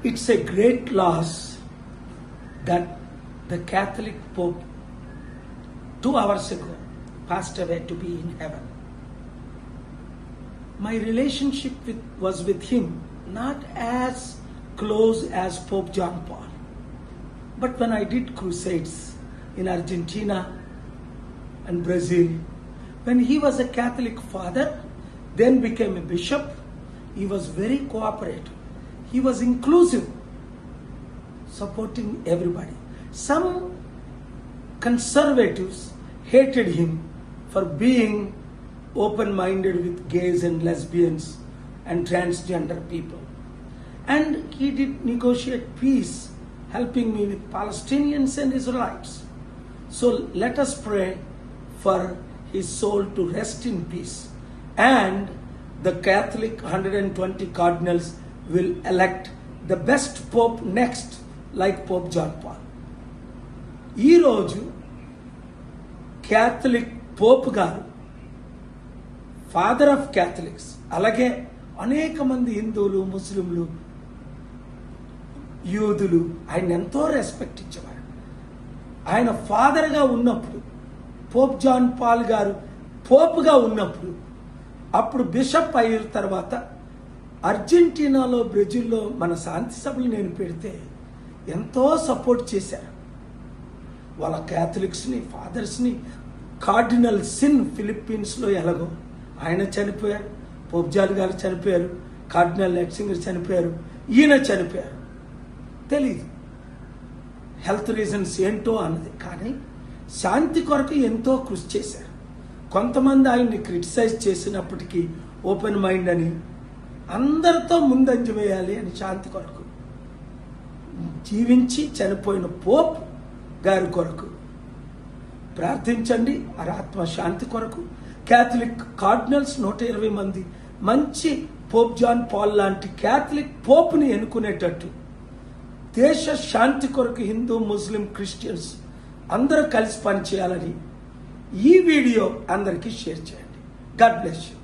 It's a great loss that the Catholic Pope 2 hours ago passed away to be in heaven. My relationship was with him not as close as Pope John Paul. But when I did crusades in Argentina and Brazil, when he was a Catholic father, then became a bishop, he was very cooperative. He was inclusive, supporting everybody. Some conservatives hated him for being open-minded with gays and lesbians and transgender people. And he did negotiate peace, helping me with Palestinians and Israelites. So let us pray for his soul to rest in peace. And the Catholic 120 cardinals will elect the best Pope next, like Pope John Paul. ఈ రోజు Catholic Pope గారు, father of Catholics, అలాగే అనేక మంది హిందువులు, ముస్లింలు, యూదులు ఆయన ఎంతో రెస్పెక్ట్ ఇచ్చేవారు. ఆయన ఫాదర్గా ఉన్నప్పుడు, పోప్ జాన్ పాల్ గారు పోప్గా ఉన్నప్పుడు, అప్పుడు బిషప్ అయిన తర్వాత అర్జెంటీనాలో, బ్రెజిల్లో మన శాంతి సభలు నేను పెడితే ఎంతో సపోర్ట్ చేశారు. వాళ్ళ క్యాథలిక్స్ని, ఫాదర్స్ని. కార్డినల్ సిన్ ఫిలిప్పీన్స్లో ఎలాగో ఆయన చనిపోయారు, పోప్ జాన్ గారు చనిపోయారు, కార్డినల్ లెట్సింగర్ చనిపోయారు, ఈయన చనిపోయారు. తెలీదు హెల్త్ రీజన్స్ ఏంటో అన్నది, కానీ శాంతి కొరకు ఎంతో కృషి చేశారు. కొంతమంది ఆయన్ని క్రిటిసైజ్ చేసినప్పటికీ ఓపెన్ మైండ్ అని, అందరితో ముందంజ వేయాలి అని శాంతి కొరకు జీవించి చనిపోయిన పోప్ గారి కొరకు ప్రార్థించండి. ఆత్మ శాంతి కొరకు క్యాథలిక్ కార్డినల్స్ 120 మంది మంచి పోప్ జాన్ పాల్ లాంటి క్యాథలిక్ పోప్ని ఎన్నుకునేటట్టు, దేశ శాంతి కొరకు హిందూ, ముస్లిం, క్రిస్టియన్స్ అందరూ కలిసి పనిచేయాలని ఈ వీడియో అందరికీ షేర్ చేయండి. God bless you.